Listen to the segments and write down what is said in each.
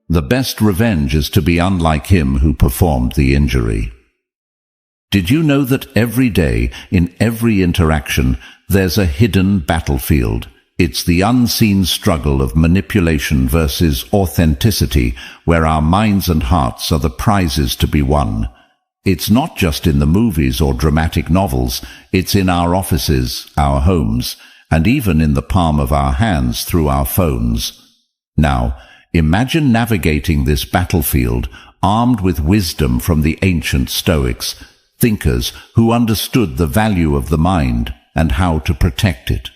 The best revenge is to be unlike him who performed the injury. Did you know that every day, in every interaction, there's a hidden battlefield? It's the unseen struggle of manipulation versus authenticity, where our minds and hearts are the prizes to be won. It's not just in the movies or dramatic novels, it's in our offices, our homes, and even in the palm of our hands through our phones. Now, imagine navigating this battlefield armed with wisdom from the ancient Stoics, thinkers who understood the value of the mind and how to protect it.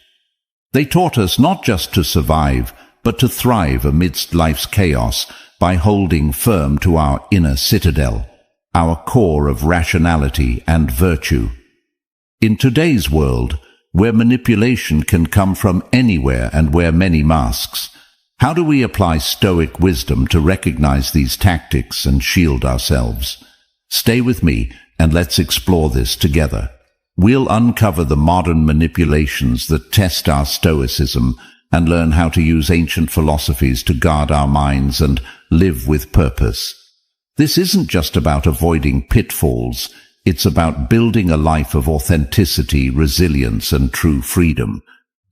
They taught us not just to survive, but to thrive amidst life's chaos by holding firm to our inner citadel, our core of rationality and virtue. In today's world, where manipulation can come from anywhere and wear many masks, how do we apply Stoic wisdom to recognize these tactics and shield ourselves? Stay with me and let's explore this together. We'll uncover the modern manipulations that test our stoicism and learn how to use ancient philosophies to guard our minds and live with purpose. This isn't just about avoiding pitfalls, it's about building a life of authenticity, resilience, and true freedom.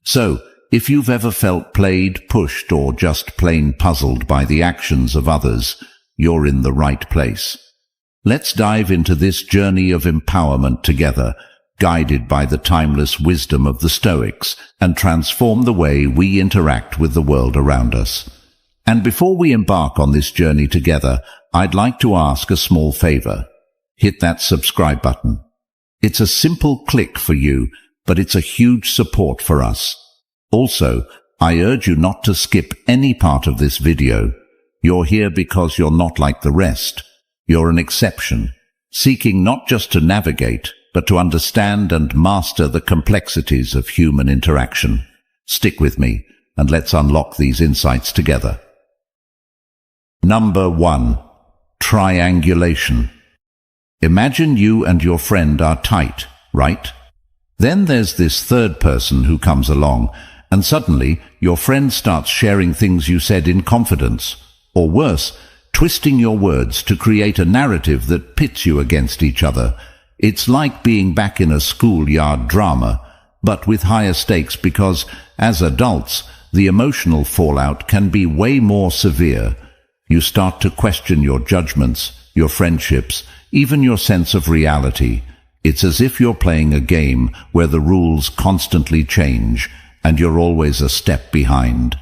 So, if you've ever felt played, pushed, or just plain puzzled by the actions of others, you're in the right place. Let's dive into this journey of empowerment together, guided by the timeless wisdom of the Stoics, and transform the way we interact with the world around us. And before we embark on this journey together, I'd like to ask a small favor. Hit that subscribe button. It's a simple click for you, but it's a huge support for us. Also, I urge you not to skip any part of this video. You're here because you're not like the rest. You're an exception, seeking not just to navigate, but to understand and master the complexities of human interaction. Stick with me, and let's unlock these insights together. Number 1. Triangulation. Imagine you and your friend are tight, right? Then there's this third person who comes along, and suddenly your friend starts sharing things you said in confidence, or worse, twisting your words to create a narrative that pits you against each other. It's like being back in a schoolyard drama, but with higher stakes because, as adults, the emotional fallout can be way more severe. You start to question your judgments, your friendships, even your sense of reality. It's as if you're playing a game where the rules constantly change, and you're always a step behind.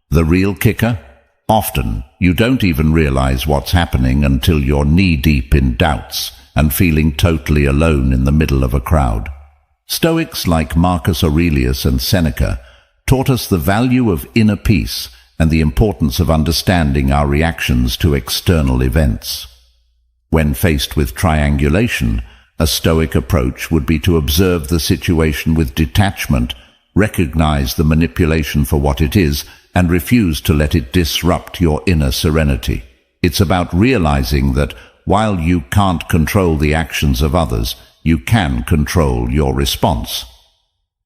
The real kicker? Often, you don't even realize what's happening until you're knee-deep in doubts and feeling totally alone in the middle of a crowd. Stoics like Marcus Aurelius and Seneca taught us the value of inner peace and the importance of understanding our reactions to external events. When faced with triangulation, a Stoic approach would be to observe the situation with detachment, recognize the manipulation for what it is, and refuse to let it disrupt your inner serenity. It's about realizing that while you can't control the actions of others, you can control your response.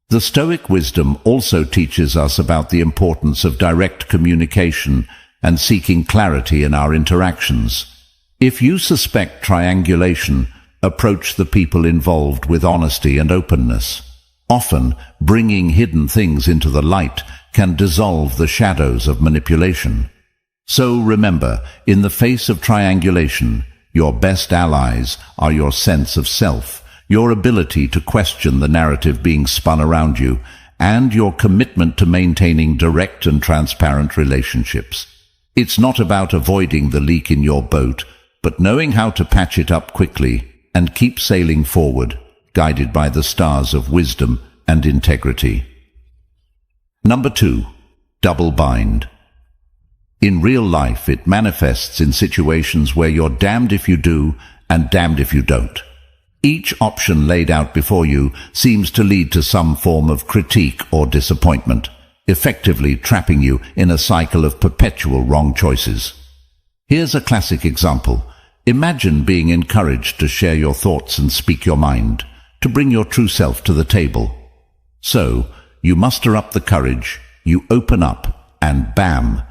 The Stoic wisdom also teaches us about the importance of direct communication and seeking clarity in our interactions. If you suspect triangulation, approach the people involved with honesty and openness. Often, bringing hidden things into the light can dissolve the shadows of manipulation. So remember, in the face of triangulation, your best allies are your sense of self, your ability to question the narrative being spun around you, and your commitment to maintaining direct and transparent relationships. It's not about avoiding the leak in your boat, but knowing how to patch it up quickly and keep sailing forward, guided by the stars of wisdom and integrity. Number 2. Double bind. In real life, it manifests in situations where you're damned if you do and damned if you don't. Each option laid out before you seems to lead to some form of critique or disappointment, effectively trapping you in a cycle of perpetual wrong choices. Here's a classic example. Imagine being encouraged to share your thoughts and speak your mind, to bring your true self to the table. So, you muster up the courage, you open up, and bam!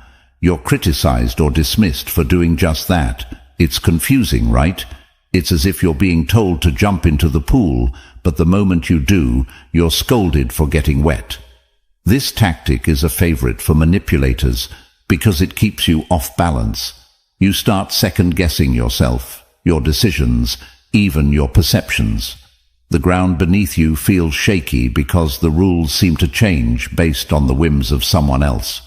You're criticized or dismissed for doing just that. It's confusing, right? It's as if you're being told to jump into the pool, but the moment you do, you're scolded for getting wet. This tactic is a favorite for manipulators because it keeps you off balance. You start second-guessing yourself, your decisions, even your perceptions. The ground beneath you feels shaky because the rules seem to change based on the whims of someone else.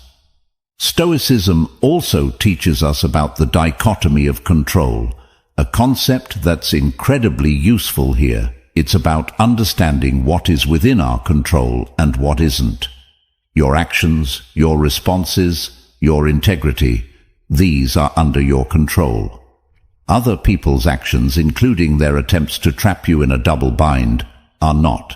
Stoicism also teaches us about the dichotomy of control, a concept that's incredibly useful here. It's about understanding what is within our control and what isn't. Your actions, your responses, your integrity, these are under your control. Other people's actions, including their attempts to trap you in a double bind, are not.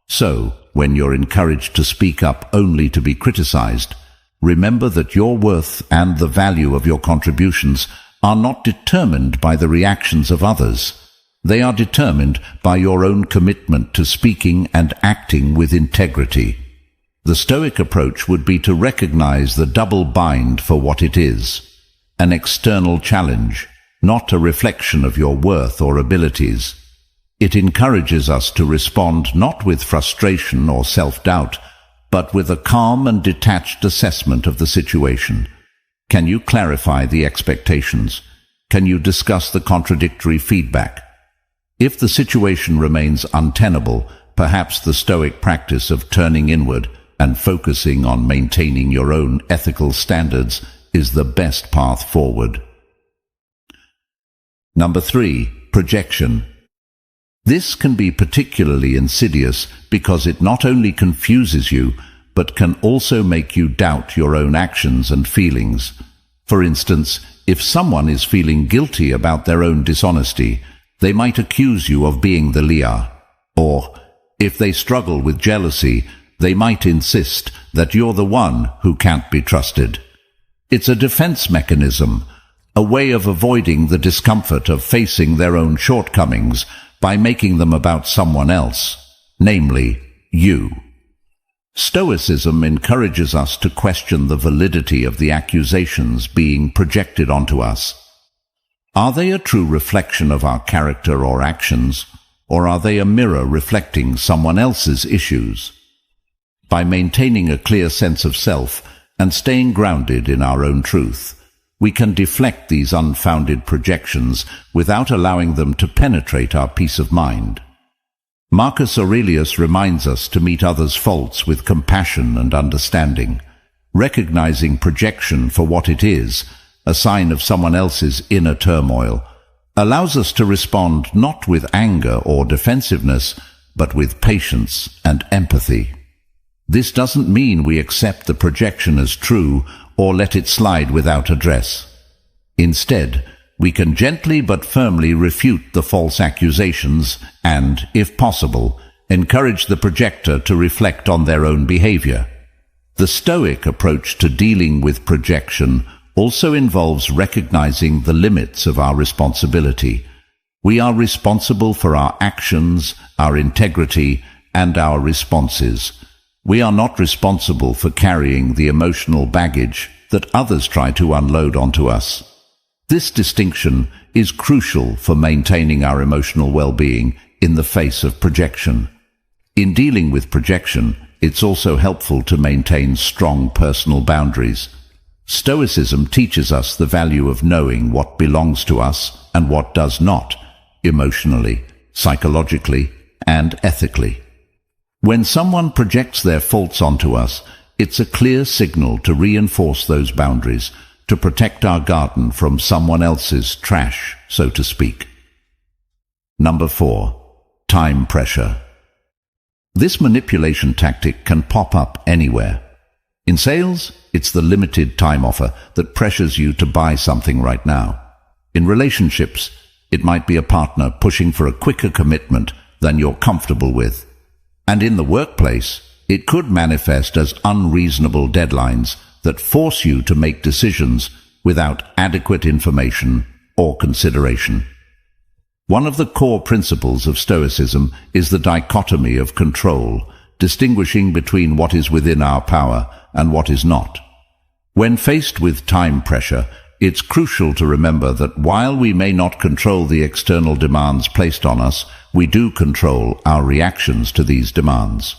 So, when you're encouraged to speak up only to be criticized, remember that your worth and the value of your contributions are not determined by the reactions of others. They are determined by your own commitment to speaking and acting with integrity. The Stoic approach would be to recognize the double bind for what it is, an external challenge, not a reflection of your worth or abilities. It encourages us to respond not with frustration or self-doubt, but with a calm and detached assessment of the situation. Can you clarify the expectations? Can you discuss the contradictory feedback? If the situation remains untenable, perhaps the Stoic practice of turning inward and focusing on maintaining your own ethical standards is the best path forward. Number 3, projection. This can be particularly insidious because it not only confuses you, but can also make you doubt your own actions and feelings. For instance, if someone is feeling guilty about their own dishonesty, they might accuse you of being the liar. Or, if they struggle with jealousy, they might insist that you're the one who can't be trusted. It's a defense mechanism, a way of avoiding the discomfort of facing their own shortcomings by making them about someone else, namely, you. Stoicism encourages us to question the validity of the accusations being projected onto us. Are they a true reflection of our character or actions, or are they a mirror reflecting someone else's issues? By maintaining a clear sense of self and staying grounded in our own truth, we can deflect these unfounded projections without allowing them to penetrate our peace of mind. Marcus Aurelius reminds us to meet others' faults with compassion and understanding. Recognizing projection for what it is, a sign of someone else's inner turmoil, allows us to respond not with anger or defensiveness, but with patience and empathy. This doesn't mean we accept the projection as true or let it slide without address. Instead, we can gently but firmly refute the false accusations and, if possible, encourage the projector to reflect on their own behavior. The Stoic approach to dealing with projection also involves recognizing the limits of our responsibility. We are responsible for our actions, our integrity, and our responses. We are not responsible for carrying the emotional baggage that others try to unload onto us. This distinction is crucial for maintaining our emotional well-being in the face of projection. In dealing with projection, it's also helpful to maintain strong personal boundaries. Stoicism teaches us the value of knowing what belongs to us and what does not, emotionally, psychologically, and ethically. When someone projects their faults onto us, it's a clear signal to reinforce those boundaries, to protect our garden from someone else's trash, so to speak. Number 4, time pressure. This manipulation tactic can pop up anywhere. In sales, it's the limited time offer that pressures you to buy something right now. In relationships, it might be a partner pushing for a quicker commitment than you're comfortable with. And in the workplace, it could manifest as unreasonable deadlines that force you to make decisions without adequate information or consideration. One of the core principles of Stoicism is the dichotomy of control, distinguishing between what is within our power and what is not. When faced with time pressure, it's crucial to remember that while we may not control the external demands placed on us, we do control our reactions to these demands.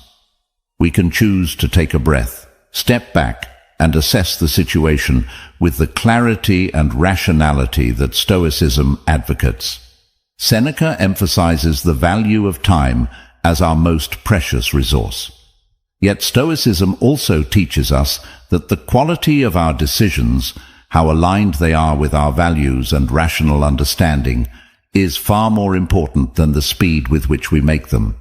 We can choose to take a breath, step back, and assess the situation with the clarity and rationality that Stoicism advocates. Seneca emphasizes the value of time as our most precious resource. Yet Stoicism also teaches us that the quality of our decisions, how aligned they are with our values and rational understanding, is far more important than the speed with which we make them.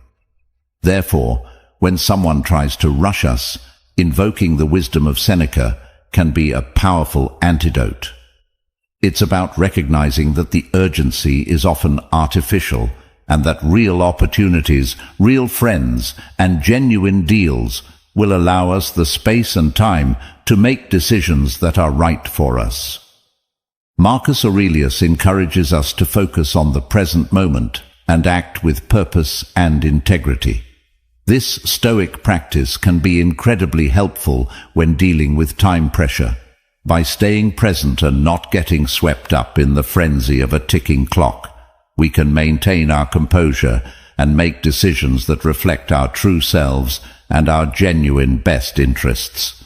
Therefore, when someone tries to rush us, invoking the wisdom of Seneca can be a powerful antidote. It's about recognizing that the urgency is often artificial and that real opportunities, real friends, and genuine deals will allow us the space and time to make decisions that are right for us. Marcus Aurelius encourages us to focus on the present moment and act with purpose and integrity. This Stoic practice can be incredibly helpful when dealing with time pressure. By staying present and not getting swept up in the frenzy of a ticking clock, we can maintain our composure and make decisions that reflect our true selves and our genuine best interests.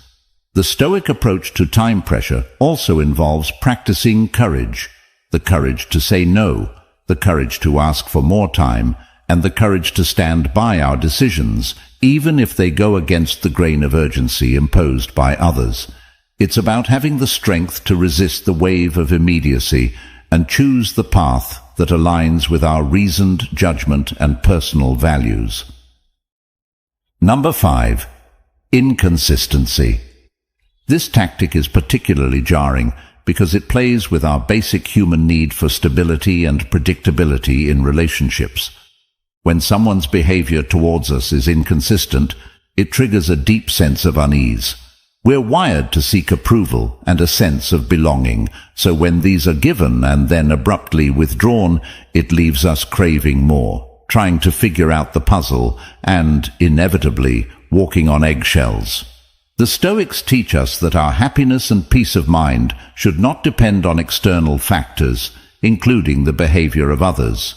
The Stoic approach to time pressure also involves practicing courage, the courage to say no, the courage to ask for more time, and the courage to stand by our decisions, even if they go against the grain of urgency imposed by others. It's about having the strength to resist the wave of immediacy and choose the path that aligns with our reasoned judgment and personal values. Number 5. Inconsistency. This tactic is particularly jarring because it plays with our basic human need for stability and predictability in relationships. When someone's behavior towards us is inconsistent, it triggers a deep sense of unease. We're wired to seek approval and a sense of belonging, so when these are given and then abruptly withdrawn, it leaves us craving more, trying to figure out the puzzle, and, inevitably, walking on eggshells. The Stoics teach us that our happiness and peace of mind should not depend on external factors, including the behavior of others.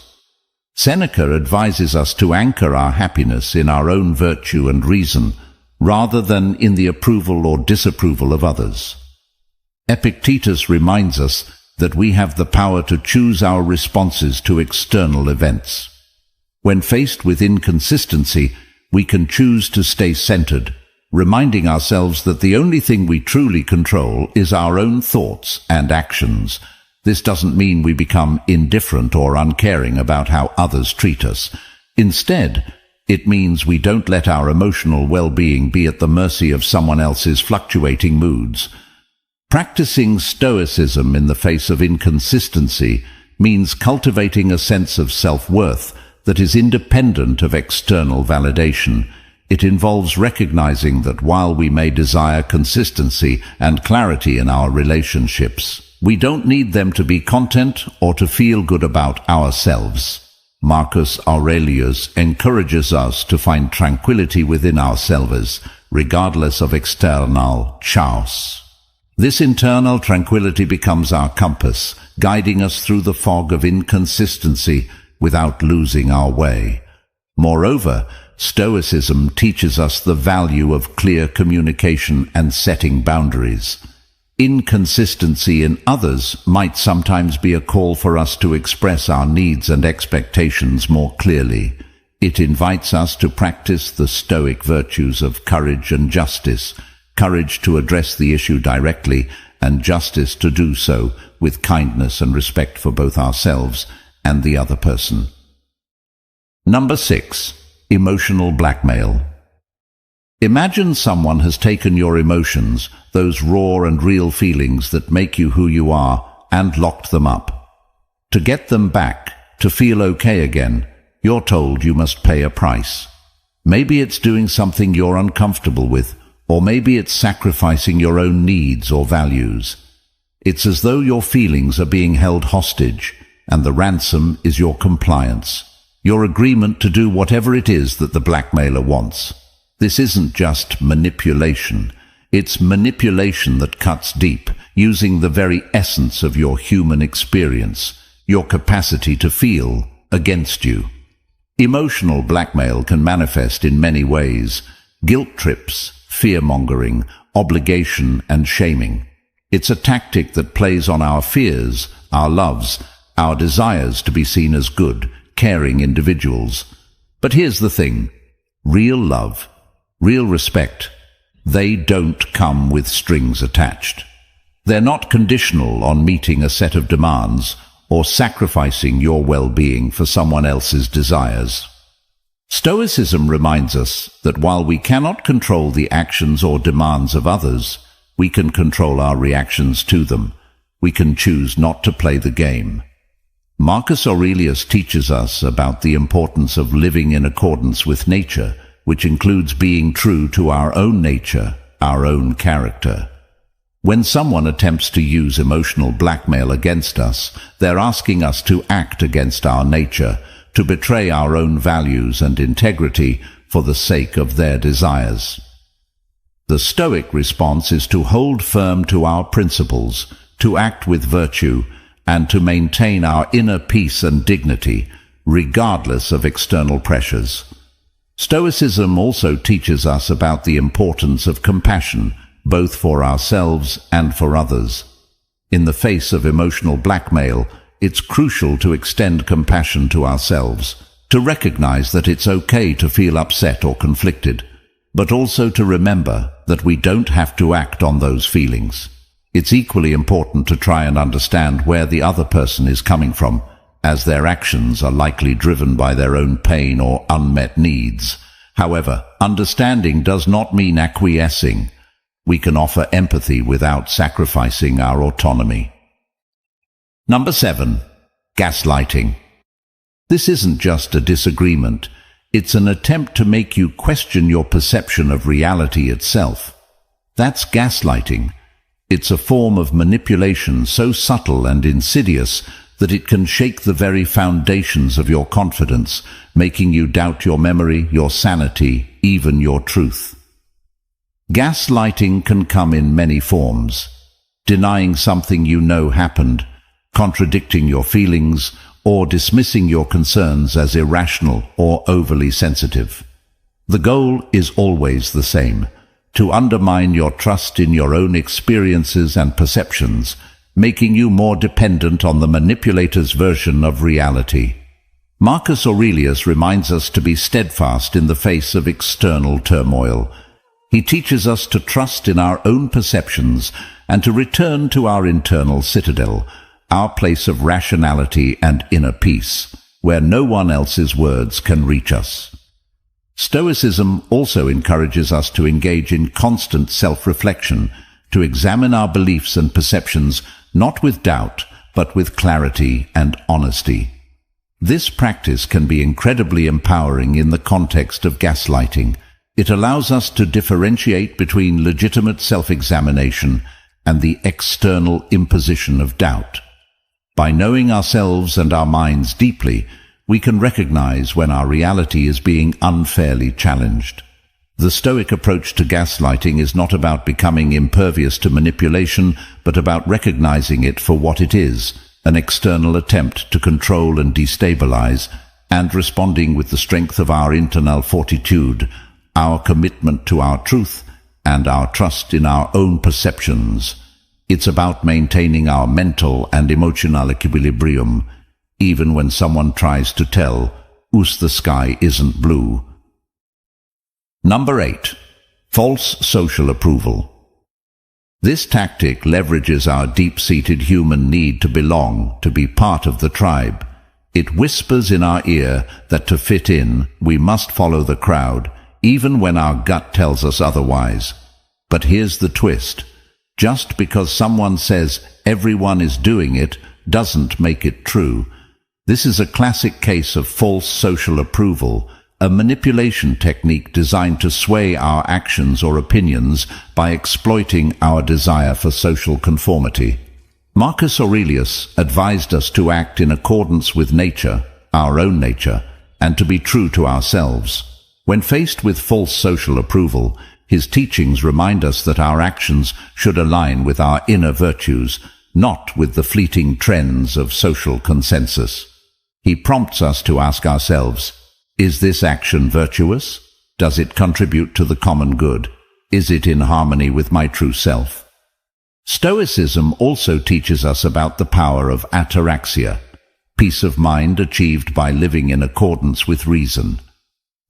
Seneca advises us to anchor our happiness in our own virtue and reason, rather than in the approval or disapproval of others. Epictetus reminds us that we have the power to choose our responses to external events. When faced with inconsistency, we can choose to stay centered, reminding ourselves that the only thing we truly control is our own thoughts and actions. This doesn't mean we become indifferent or uncaring about how others treat us. Instead, it means we don't let our emotional well-being be at the mercy of someone else's fluctuating moods. Practicing Stoicism in the face of inconsistency means cultivating a sense of self-worth that is independent of external validation. It involves recognizing that while we may desire consistency and clarity in our relationships, we don't need them to be content or to feel good about ourselves. Marcus Aurelius encourages us to find tranquility within ourselves, regardless of external chaos. This internal tranquility becomes our compass, guiding us through the fog of inconsistency without losing our way. Moreover, Stoicism teaches us the value of clear communication and setting boundaries. Inconsistency in others might sometimes be a call for us to express our needs and expectations more clearly. It invites us to practice the Stoic virtues of courage and justice, courage to address the issue directly, and justice to do so with kindness and respect for both ourselves and the other person. Number 6. Emotional blackmail. Imagine someone has taken your emotions, those raw and real feelings that make you who you are, and locked them up. To get them back, to feel okay again, you're told you must pay a price. Maybe it's doing something you're uncomfortable with, or maybe it's sacrificing your own needs or values. It's as though your feelings are being held hostage, and the ransom is your compliance, your agreement to do whatever it is that the blackmailer wants. This isn't just manipulation. It's manipulation that cuts deep, using the very essence of your human experience, your capacity to feel, against you. Emotional blackmail can manifest in many ways: guilt trips, fear-mongering, obligation and shaming. It's a tactic that plays on our fears, our loves, our desires to be seen as good, caring individuals. But here's the thing: real love, real respect, they don't come with strings attached. They're not conditional on meeting a set of demands or sacrificing your well-being for someone else's desires. Stoicism reminds us that while we cannot control the actions or demands of others, we can control our reactions to them. We can choose not to play the game. Marcus Aurelius teaches us about the importance of living in accordance with nature, which includes being true to our own nature, our own character. When someone attempts to use emotional blackmail against us, they're asking us to act against our nature, to betray our own values and integrity for the sake of their desires. The Stoic response is to hold firm to our principles, to act with virtue, and to maintain our inner peace and dignity, regardless of external pressures. Stoicism also teaches us about the importance of compassion, both for ourselves and for others. In the face of emotional blackmail, it's crucial to extend compassion to ourselves, to recognize that it's okay to feel upset or conflicted, but also to remember that we don't have to act on those feelings. It's equally important to try and understand where the other person is coming from, as their actions are likely driven by their own pain or unmet needs. However, understanding does not mean acquiescing. We can offer empathy without sacrificing our autonomy. Number 7. Gaslighting. This isn't just a disagreement. It's an attempt to make you question your perception of reality itself. That's gaslighting. It's a form of manipulation so subtle and insidious that it can shake the very foundations of your confidence, making you doubt your memory, your sanity, even your truth. Gaslighting can come in many forms: denying something you know happened, contradicting your feelings, or dismissing your concerns as irrational or overly sensitive. The goal is always the same: to undermine your trust in your own experiences and perceptions, making you more dependent on the manipulator's version of reality. Marcus Aurelius reminds us to be steadfast in the face of external turmoil. He teaches us to trust in our own perceptions and to return to our internal citadel, our place of rationality and inner peace, where no one else's words can reach us. Stoicism also encourages us to engage in constant self-reflection, to examine our beliefs and perceptions not with doubt, but with clarity and honesty. This practice can be incredibly empowering in the context of gaslighting. It allows us to differentiate between legitimate self-examination and the external imposition of doubt. By knowing ourselves and our minds deeply, we can recognize when our reality is being unfairly challenged. The Stoic approach to gaslighting is not about becoming impervious to manipulation, but about recognizing it for what it is: an external attempt to control and destabilize, and responding with the strength of our internal fortitude, our commitment to our truth, and our trust in our own perceptions. It's about maintaining our mental and emotional equilibrium, even when someone tries to tell us the sky isn't blue. Number 8. False social approval. This tactic leverages our deep-seated human need to belong, to be part of the tribe. It whispers in our ear that to fit in, we must follow the crowd, even when our gut tells us otherwise. But here's the twist: just because someone says everyone is doing it doesn't make it true. This is a classic case of false social approval, a manipulation technique designed to sway our actions or opinions by exploiting our desire for social conformity. Marcus Aurelius advised us to act in accordance with nature, our own nature, and to be true to ourselves. When faced with false social approval, His teachings remind us that our actions should align with our inner virtues, not with the fleeting trends of social consensus. He prompts us to ask ourselves, is this action virtuous? Does it contribute to the common good? Is it in harmony with my true self? Stoicism also teaches us about the power of ataraxia, peace of mind achieved by living in accordance with reason.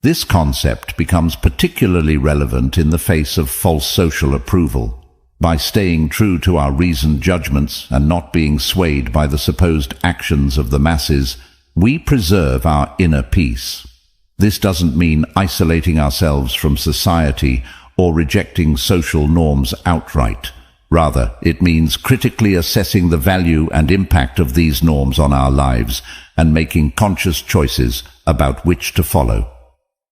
This concept becomes particularly relevant in the face of false social approval. By staying true to our reasoned judgments and not being swayed by the supposed actions of the masses, we preserve our inner peace. This doesn't mean isolating ourselves from society or rejecting social norms outright. Rather, it means critically assessing the value and impact of these norms on our lives and making conscious choices about which to follow.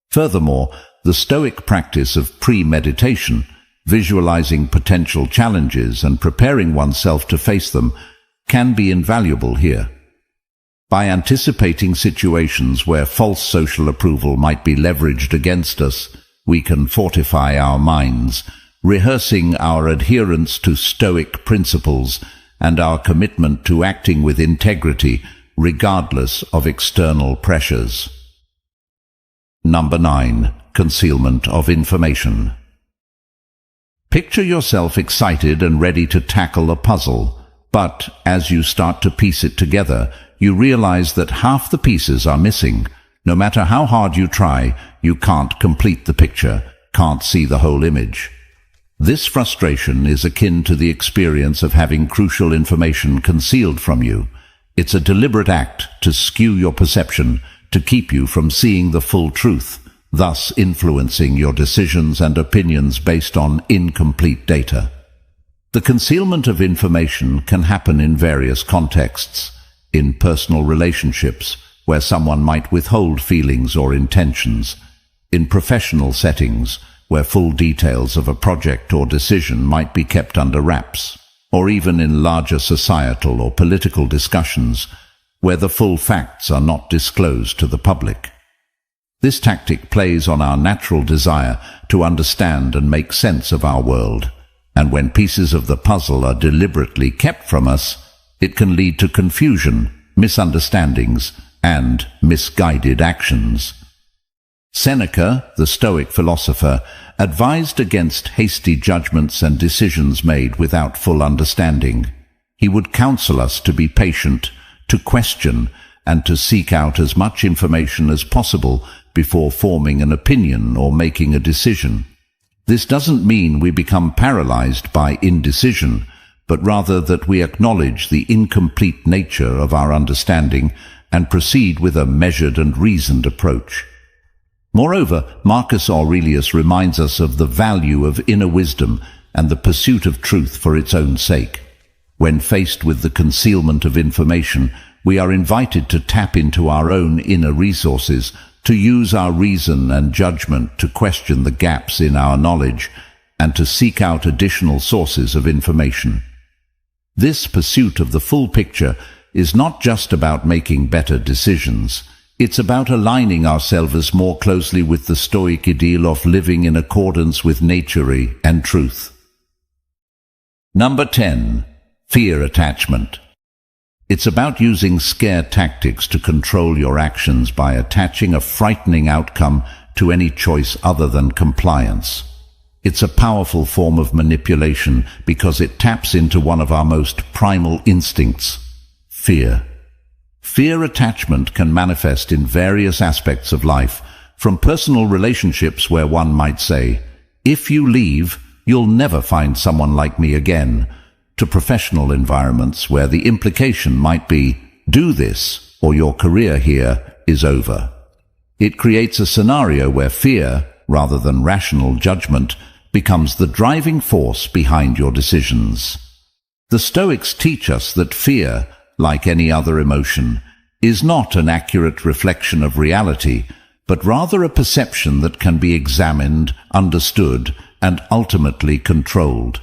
Furthermore, the Stoic practice of premeditation, visualizing potential challenges and preparing oneself to face them, can be invaluable here. By anticipating situations where false social approval might be leveraged against us, we can fortify our minds, rehearsing our adherence to Stoic principles and our commitment to acting with integrity regardless of external pressures. Number 9. Concealment of information. Picture yourself excited and ready to tackle a puzzle, but as you start to piece it together, you realize that half the pieces are missing. No matter how hard you try, you can't complete the picture, can't see the whole image. This frustration is akin to the experience of having crucial information concealed from you. It's a deliberate act to skew your perception, to keep you from seeing the full truth, thus influencing your decisions and opinions based on incomplete data. The concealment of information can happen in various contexts. In personal relationships, where someone might withhold feelings or intentions. In professional settings, where full details of a project or decision might be kept under wraps. Or even in larger societal or political discussions, where the full facts are not disclosed to the public. This tactic plays on our natural desire to understand and make sense of our world, and when pieces of the puzzle are deliberately kept from us, it can lead to confusion, misunderstandings, and misguided actions. Seneca, the Stoic philosopher, advised against hasty judgments and decisions made without full understanding. He would counsel us to be patient, to question, and to seek out as much information as possible before forming an opinion or making a decision. This doesn't mean we become paralyzed by indecision, but rather that we acknowledge the incomplete nature of our understanding and proceed with a measured and reasoned approach. Moreover, Marcus Aurelius reminds us of the value of inner wisdom and the pursuit of truth for its own sake. When faced with the concealment of information, we are invited to tap into our own inner resources, to use our reason and judgment to question the gaps in our knowledge, and to seek out additional sources of information. This pursuit of the full picture is not just about making better decisions. It's about aligning ourselves more closely with the Stoic ideal of living in accordance with nature and truth. Number 10. Fear attachment. It's about using scare tactics to control your actions by attaching a frightening outcome to any choice other than compliance. It's a powerful form of manipulation because it taps into one of our most primal instincts, fear. Fear attachment can manifest in various aspects of life, from personal relationships where one might say, "If you leave, you'll never find someone like me again," to professional environments where the implication might be, "Do this, or your career here is over." It creates a scenario where fear, rather than rational judgment, becomes the driving force behind your decisions. The Stoics teach us that fear, like any other emotion, is not an accurate reflection of reality, but rather a perception that can be examined, understood, and ultimately controlled.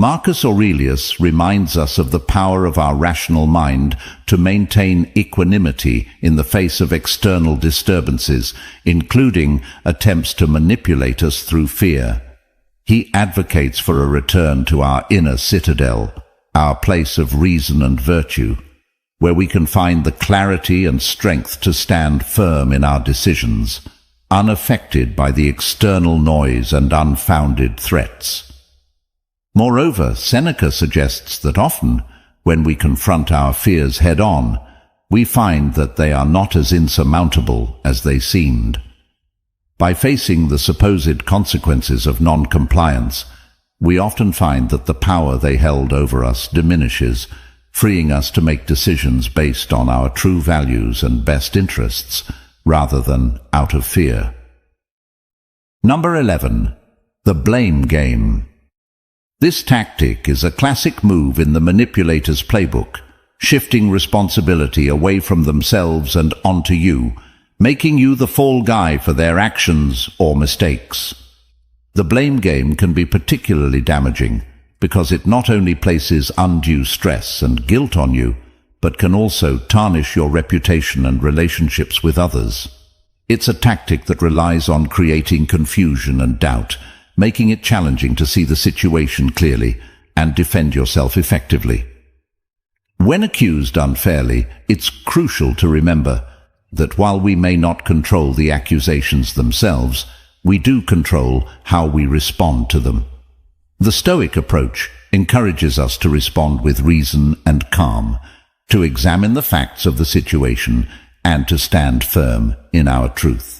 Marcus Aurelius reminds us of the power of our rational mind to maintain equanimity in the face of external disturbances, including attempts to manipulate us through fear. He advocates for a return to our inner citadel, our place of reason and virtue, where we can find the clarity and strength to stand firm in our decisions, unaffected by the external noise and unfounded threats. Moreover, Seneca suggests that often, when we confront our fears head-on, we find that they are not as insurmountable as they seemed. By facing the supposed consequences of non-compliance, we often find that the power they held over us diminishes, freeing us to make decisions based on our true values and best interests, rather than out of fear. Number 11. The blame game. This tactic is a classic move in the manipulator's playbook, shifting responsibility away from themselves and onto you, making you the fall guy for their actions or mistakes. The blame game can be particularly damaging because it not only places undue stress and guilt on you, but can also tarnish your reputation and relationships with others. It's a tactic that relies on creating confusion and doubt, making it challenging to see the situation clearly and defend yourself effectively. When accused unfairly, it's crucial to remember that while we may not control the accusations themselves, we do control how we respond to them. The Stoic approach encourages us to respond with reason and calm, to examine the facts of the situation, and to stand firm in our truth.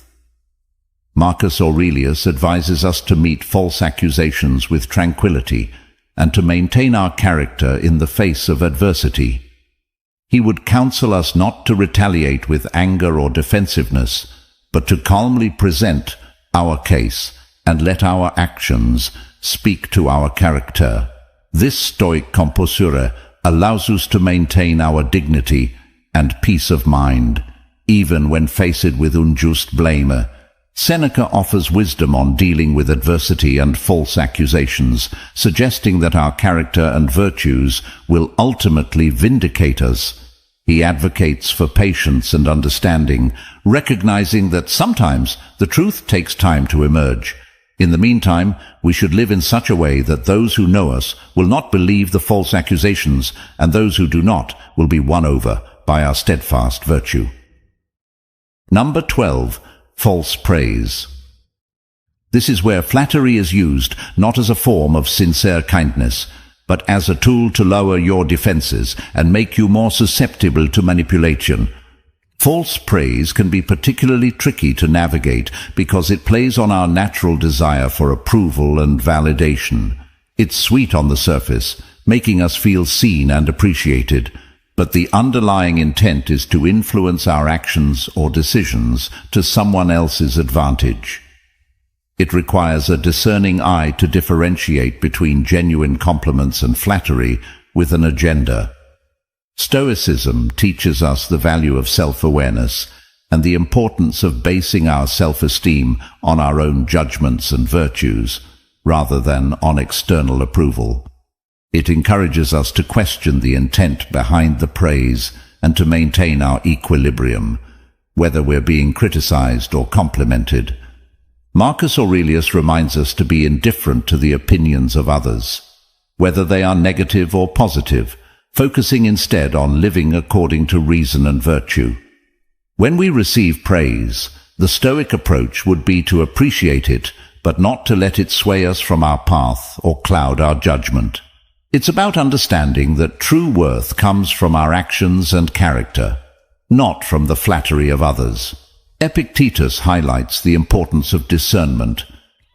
Marcus Aurelius advises us to meet false accusations with tranquility and to maintain our character in the face of adversity. He would counsel us not to retaliate with anger or defensiveness, but to calmly present our case and let our actions speak to our character. This Stoic composure allows us to maintain our dignity and peace of mind, even when faced with unjust blame. Seneca offers wisdom on dealing with adversity and false accusations, suggesting that our character and virtues will ultimately vindicate us. He advocates for patience and understanding, recognizing that sometimes the truth takes time to emerge. In the meantime, we should live in such a way that those who know us will not believe the false accusations, and those who do not will be won over by our steadfast virtue. Number 12. False praise. This is where flattery is used not as a form of sincere kindness, but as a tool to lower your defenses and make you more susceptible to manipulation. False praise can be particularly tricky to navigate because it plays on our natural desire for approval and validation. It's sweet on the surface, making us feel seen and appreciated, but the underlying intent is to influence our actions or decisions to someone else's advantage. It requires a discerning eye to differentiate between genuine compliments and flattery with an agenda. Stoicism teaches us the value of self-awareness and the importance of basing our self-esteem on our own judgments and virtues, rather than on external approval. It encourages us to question the intent behind the praise and to maintain our equilibrium, whether we're being criticized or complimented. Marcus Aurelius reminds us to be indifferent to the opinions of others, whether they are negative or positive, focusing instead on living according to reason and virtue. When we receive praise, the Stoic approach would be to appreciate it, but not to let it sway us from our path or cloud our judgment. It's about understanding that true worth comes from our actions and character, not from the flattery of others. Epictetus highlights the importance of discernment,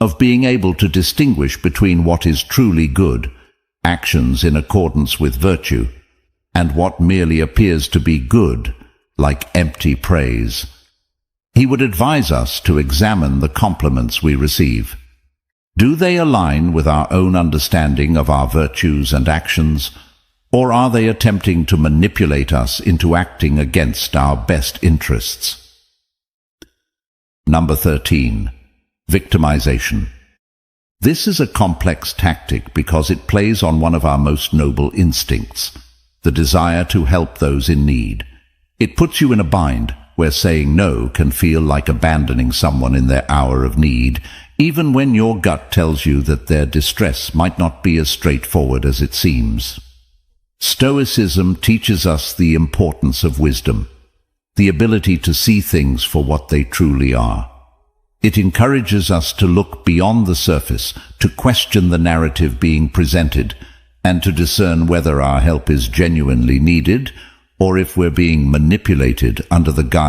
of being able to distinguish between what is truly good, actions in accordance with virtue, and what merely appears to be good, like empty praise. He would advise us to examine the compliments we receive. Do they align with our own understanding of our virtues and actions, or are they attempting to manipulate us into acting against our best interests? Number 13. Victimization. This is a complex tactic because it plays on one of our most noble instincts, the desire to help those in need. It puts you in a bind where saying no can feel like abandoning someone in their hour of need, even when your gut tells you that their distress might not be as straightforward as it seems. Stoicism teaches us the importance of wisdom, the ability to see things for what they truly are. It encourages us to look beyond the surface, to question the narrative being presented, and to discern whether our help is genuinely needed or if we're being manipulated under the guise